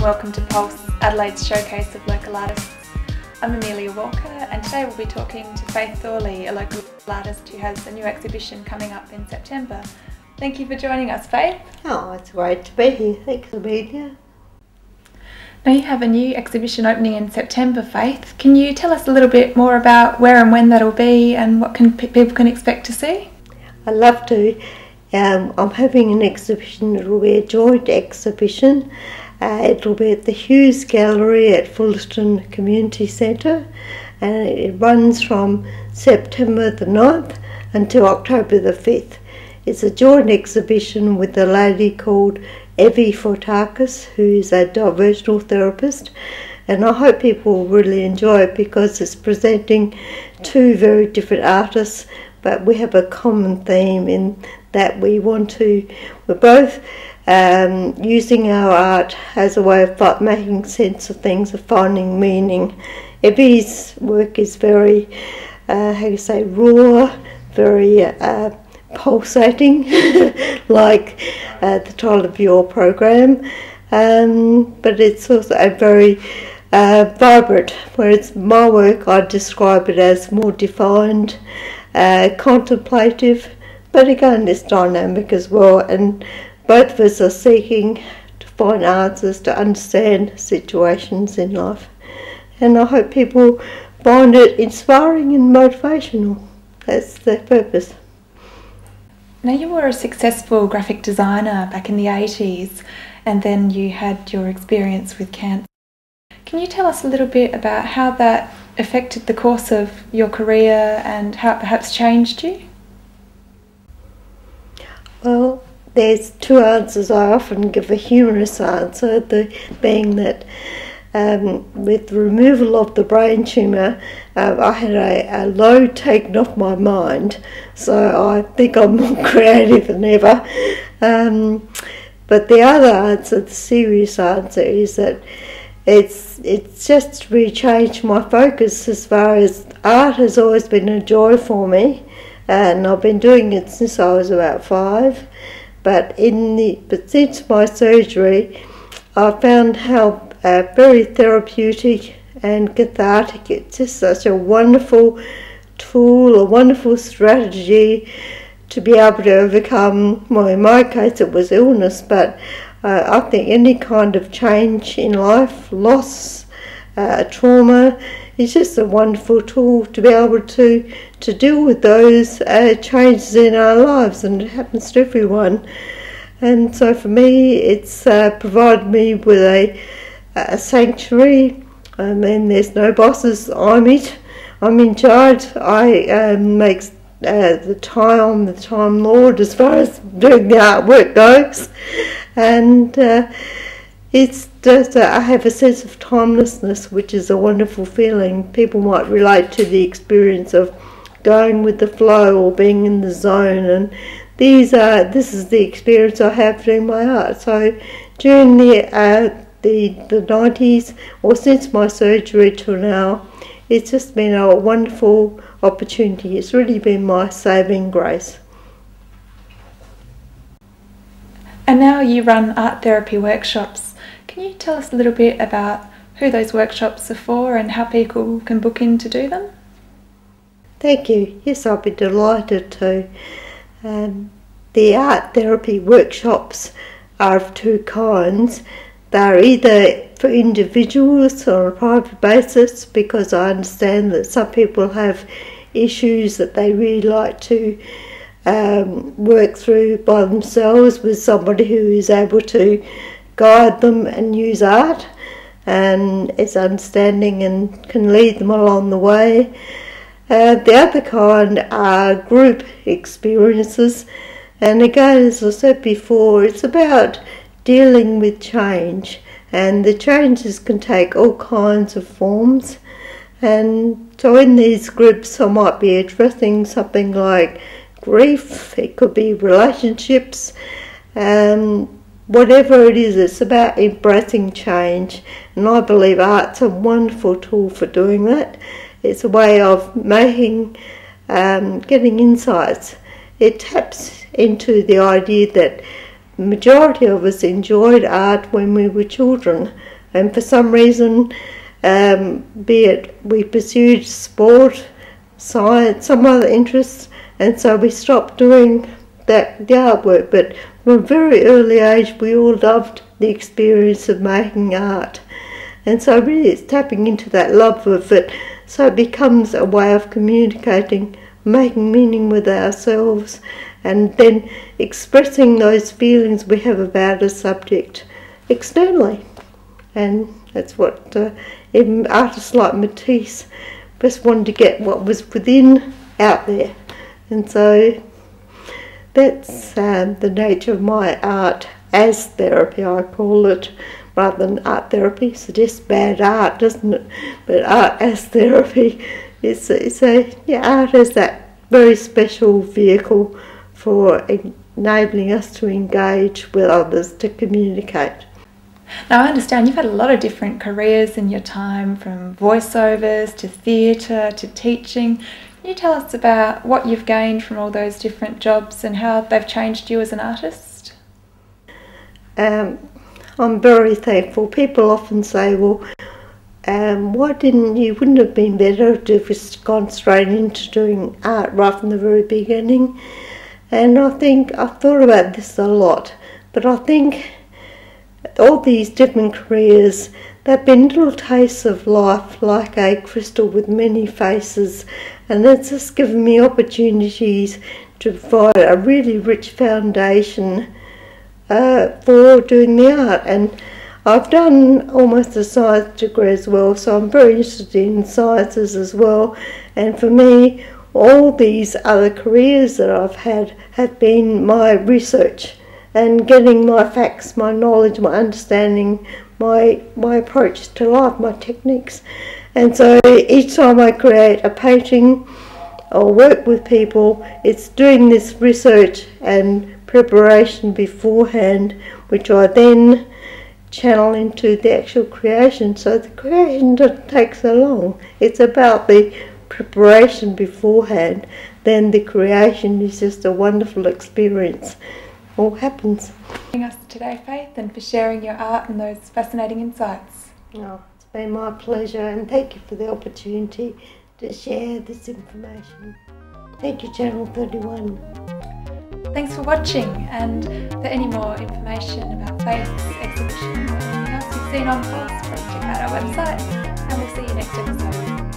welcome to Pulse, Adelaide's showcase of local artists. I'm Amelia Walker and today we'll be talking to Faith Thorley, a local artist who has a new exhibition coming up in September. Thank you for joining us, Faith. Oh, it's great to be here. Thanks, Amelia. Now you have a new exhibition opening in September, Faith. Can you tell us a little bit more about where and when that'll be and what people can expect to see? I'd love to. I'm having an exhibition. It'll be a joint exhibition. It'll be at the Hughes Gallery at Fullerton Community Centre, and it runs from September the 9th until October the 5th. It's a joint exhibition with a lady called Evie Fortakis, who is a diversional therapist, and I hope people will really enjoy it because it's presenting two very different artists, but we have a common theme in that we're both using our art as a way of making sense of things, of finding meaning. Evie's work is very, raw, very pulsating, like the title of your program, but it's also a very vibrant, whereas my work I describe it as more defined, contemplative, but again it's dynamic as well, and both of us are seeking to find answers to understand situations in life, and I hope people find it inspiring and motivational. That's the purpose. Now you were a successful graphic designer back in the 80s and then you had your experience with cancer. Can you tell us a little bit about how that affected the course of your career and how it perhaps changed you? Well, there's two answers. I often give a humorous answer, being that with the removal of the brain tumour, I had a load taken off my mind, so I think I'm more creative than ever. But the other answer, the serious answer, is that it's just really changed my focus as far as art has always been a joy for me, and I've been doing it since I was about 5. But since my surgery, I found how very therapeutic and cathartic. It's just such a wonderful tool, a wonderful strategy to be able to overcome, well, in my case it was illness, but I think any kind of change in life, loss, trauma, is just a wonderful tool to be able to deal with those changes in our lives, and it happens to everyone. And so for me it's provided me with a sanctuary. I mean, there's no bosses. I'm in charge. I make the time lord as far as doing the artwork goes, and it's just I have a sense of timelessness, which is a wonderful feeling. People might relate to the experience of going with the flow or being in the zone, and this is the experience I have doing my art. So during the 90s, or since my surgery till now, it's just been a wonderful opportunity. It's really been my saving grace. And now you run art therapy workshops. Can you tell us a little bit about who those workshops are for and how people can book in to do them? Thank you. Yes, I'll be delighted to. The art therapy workshops are of two kinds. They're either for individuals on a private basis, because I understand that some people have issues that they really like to work through by themselves with somebody who is able to guide them and use art and is understanding and can lead them along the way. The other kind are group experiences, and again, as I said before, it's about dealing with change, and the changes can take all kinds of forms. And so in these groups I might be addressing something like grief, it could be relationships, whatever it is, it's about embracing change, and I believe art's a wonderful tool for doing that. It's a way of getting insights. It taps into the idea that the majority of us enjoyed art when we were children, and for some reason, be it we pursued sport, science, some other interests, and so we stopped doing the artwork. But from a very early age, we all loved the experience of making art, and so really it's tapping into that love of it, so it becomes a way of communicating, making meaning with ourselves, and then expressing those feelings we have about a subject externally. And that's what even artists like Matisse just wanted to get what was within out there. And so that's the nature of my art as therapy, I call it, rather than art therapy. It's just bad art, doesn't it? But art as therapy, art as that very special vehicle for enabling us to engage with others, to communicate. Now, I understand you've had a lot of different careers in your time, from voiceovers to theatre to teaching. Can you tell us about what you've gained from all those different jobs and how they've changed you as an artist? I'm very thankful. People often say, well, wouldn't have been better to have just gone straight into doing art right from the very beginning? And I think I've thought about this a lot, but I think all these different careers, they've been little tastes of life, like a crystal with many faces, and it's just given me opportunities to provide a really rich foundation for doing the art. And I've done almost a science degree as well, so I'm very interested in sciences as well. And for me, all these other careers that I've had have been my research and getting my facts, my knowledge, my understanding, my approach to life, my techniques. And so each time I create a painting or work with people, it's doing this research and preparation beforehand, which I then channel into the actual creation. So the creation doesn't take so long. It's about the preparation beforehand. Then the creation is just a wonderful experience. All happens. Joining us today, Faith, and for sharing your art and those fascinating insights. Oh, it's been my pleasure, and thank you for the opportunity to share this information. Thank you, Channel 31. Thanks for watching, and for any more information about Faith's exhibition or anything else you've seen on Pulse, please check out our website, and we'll see you next episode.